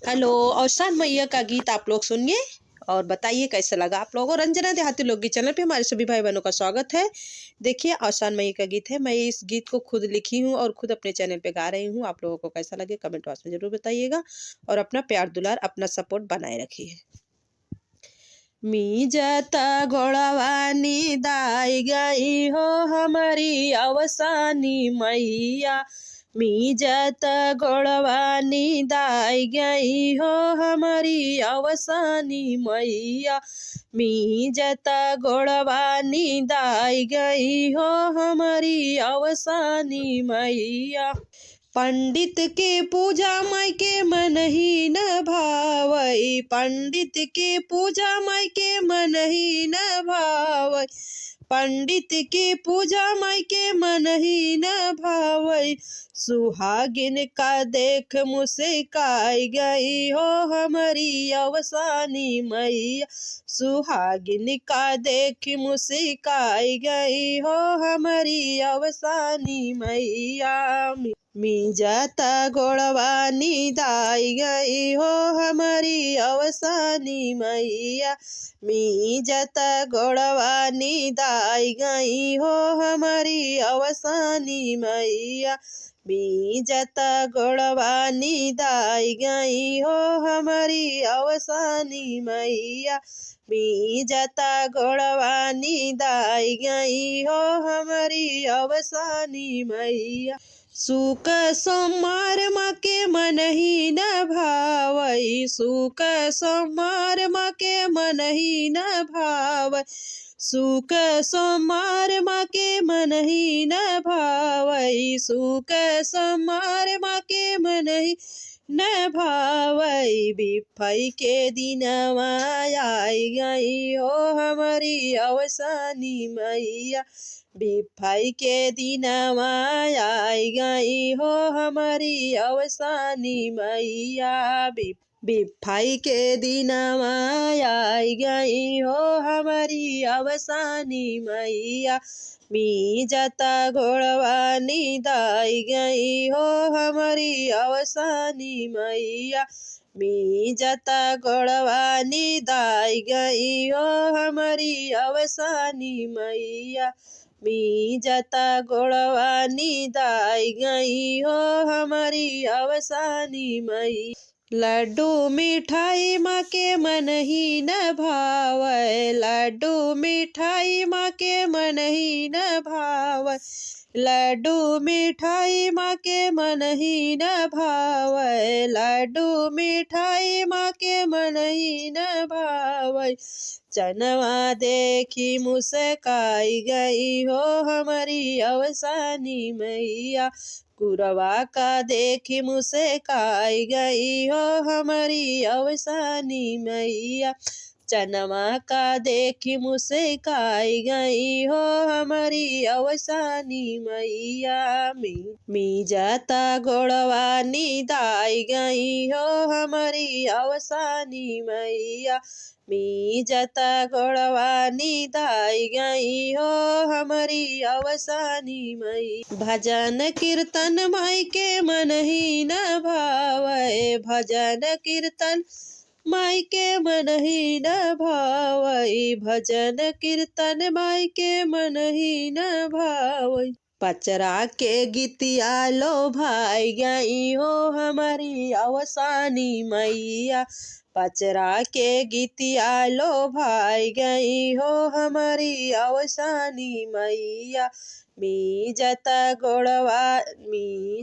Hello. औसान मैया का गीत आप लोग सुनिए और बताइए कैसा लगा आप लोगों। रंजना देहाती लोकगीत चैनल पे हमारे सभी भाई बहनों का स्वागत है। देखिए औसान मैया का गीत है। मैं इस गीत को खुद लिखी हूँ और खुद अपने चैनल पे गा रही हूँ। आप लोगों को कैसा लगे कमेंट बॉक्स में जरूर बताइएगा और अपना प्यार दुलार अपना सपोर्ट बनाए रखिए। मी जाता घोड़ावानी दाई गई हो हमारी अवसानी मैया। मी जाता घोड़ावानी दाई गई हो हमारी अवसानी मैया। मी जाता घोड़ावानी दाई गई हो हमारी अवसानी मैया। पंडित के पूजा माई के मन ही न भावई। पंडित के पूजा माई के मन ही न भावई। पंडित के पूजा माई के मन ही न भावई। सुहागिन का देख मुस्काई गई हो हमारी अवसानी मैया। सुहागिन का देख मुस्काई गई हो हमारी अवसानी मैया। मी जाता घोड़वानी दाई गई हो हमारी अवसानी मैया। मी जाता घोड़वानी दाई गई हो हमारी अवसानी मैया। मी जाता घोड़वानी दाई गई हो हमारी अवसानी मैया। मी जाता घोड़वानी दाई गई हो हमारी अवसानी मैया। सुख सोमवार माँ के मन ही न भावई। सुख सोमवार माँ के मन ही न भावई। सुख सोमवार माँ के मन ही न भावई। सुख सोमवार माँ के मन ही न भावई। बिफई के दिन आई गई हो हमारी अवसानी मैया। बिफई के दिन आई गई हो हमारी अवसानी मैया। बिफई के दिन आई गई हो हमारी अवसानी मैया। मी जाता घोड़वानी दाई गई हो हमारी अवसानी मैया। मी जाता घोड़वानी दाई गई हो हमारी अवसानी मैया। मी जाता घोड़वानी दाई गई हो हमारी अवसानी मैया। लड्डू मिठाई माँ के मन ही न भावै। लड्डू मिठाई माँ के मन ही न भावै। लड्डू मिठाई माँ के मन ही न भावै। लड्डू मिठाई माँ के मन ही न भावै। चनवा देखी मुस्काई गई हो हमारी अवसानी मैया। कुरवा का देखी मुस्काई गई हो हमारी अवसानी मैया। चनवा का देखी मुस्काई गई हो हमारी अवसानी मैया। मी जाता घोड़वानी दाई गई हो हमारी अवसानी मैया। मी जाता घोड़वानी दाई गई हो हमारी अवसानी मैया। भजन कीर्तन माई के मन ही न भावै। भजन कीर्तन माई के मन ही न भावई। भजन कीर्तन माई के मन ही न भावई। पचरा के गीतिया लो भाई गई हो हमारी अवसानी मैया। पचरा के गीतिया लो भाई गई हो हमारी अवसानी मैया। मी जाता घोड़वानी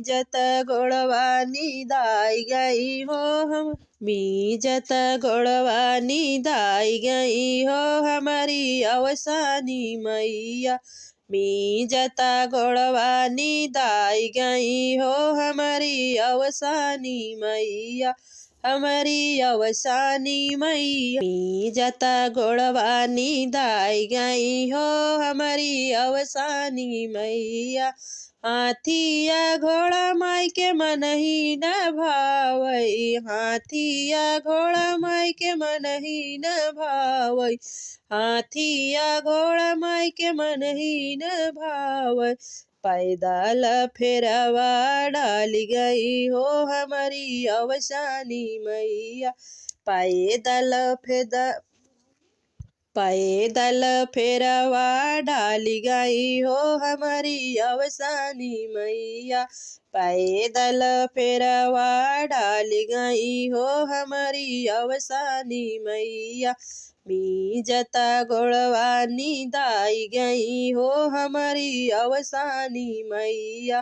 दाई गई हो हम। मी जाता घोड़वानी दाई गई हो हमारी अवसानी मैया। मी जाता घोड़वानी दाई गई हो हमारी अवसानी मैया। हमारी अवसानी मैया। मी जाता घोड़वानी दाई गई हो हमारी अवसानी मैया। हाथिया घोड़ा माई के मन ही न भावई। हाथिया घोड़ा माई के मन ही न भावई। हाथिया घोड़ा माई के मन ही न भावई। पैदल फेरवा डाल गई हो हमारी अवसानी मैया। पैदल फेरवा डाल गई हो हमारी अवसानी मैया। पैदल फेरवा डाल गई हो हमारी अवसानी मैया। मीजता गोड़वानी दाई गई हो हमारी अवसानी मैया।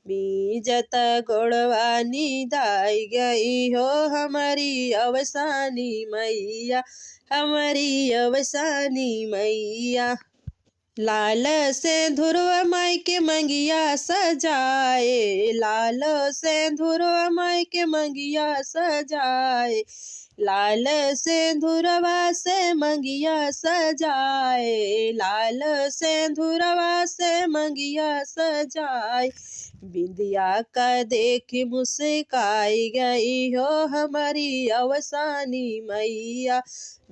मीजता गोड़वानी दाई गई हो हमारी अवसानी मैया। हमारी अवसानी मैया। लाल सिंदूरवा माई के मंगिया सजाए। लाल सिंदूरवा माई के मंगिया सजाए। लाल सिंदूरवा से मंगिया सजाए। लाल सिंदूरवा से मंगिया सजाए। बिंदिया का देख मुस्काई गई हो हमारी अवसानी मैया।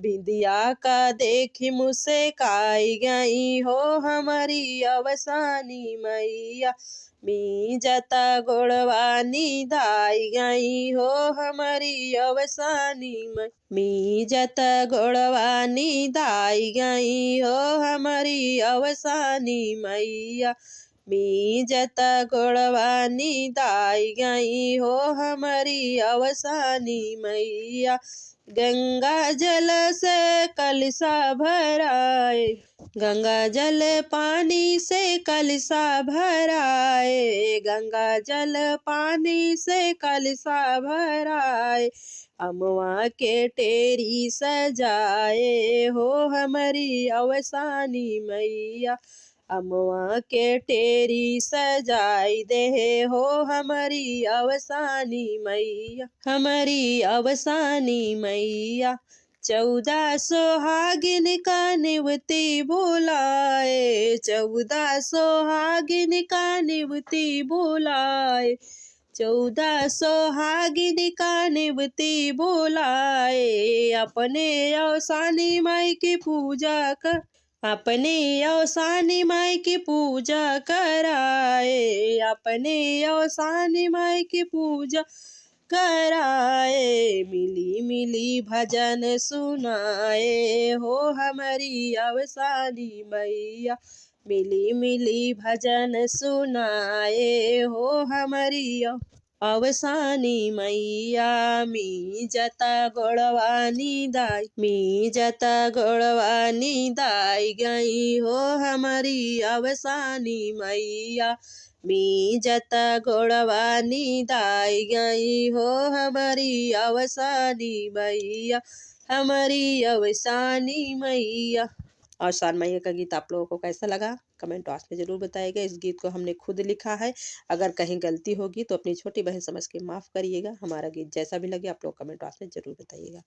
बिंदिया का देख मुस्काई गई हो हमारी अवसानी मैया। मीजता गोड़वानी दाई गई हो हमारी अवसानी मैया। मीजता गोड़वानी दाई गई हो हमारी अवसानी मैया। मीजता गोड़वानी दाई गई हो हमारी अवसानी मैया। गंगा जल से कलशा भराए। गंगा जल पानी से कलशा भराए। गंगा जल पानी से कलशा भराए। अमवा के टेरी सजाए हो हमारी अवसानी मैया। अमवा के टेरी सजाई दे हो हमारी अवसानी मैया। हमारी अवसानी मैया। 14 सोहागिन का निवती बुलाए। 14 सोहागिन का निवती बुलाए। 14 सोहागिन का निवती बुलाए। अपने अवसानी माई की पूजा कर। अपने अवसानी माई की पूजा कराए। अपने अवसानी माई की पूजा कराए। मिली मिली भजन सुनाए हो हमारी अवसानी मैया। मिली मिली भजन सुनाए हो हमारी अवसानी मैया। मीजता गोड़वानी दाई। मीजता गोड़वानी दाई गई हो हमारी अवसानी मैया। मीजता गोड़वानी दाई गई हो हमारी अवसानी मैया। हमारी अवसानी मैया। अवसान मैया का गीत आप लोगों को कैसा लगा कमेंट बॉक्स में ज़रूर बताइएगा। इस गीत को हमने खुद लिखा है। अगर कहीं गलती होगी तो अपनी छोटी बहन समझ के माफ़ करिएगा। हमारा गीत जैसा भी लगे आप लोग कमेंट बॉक्स में ज़रूर बताइएगा।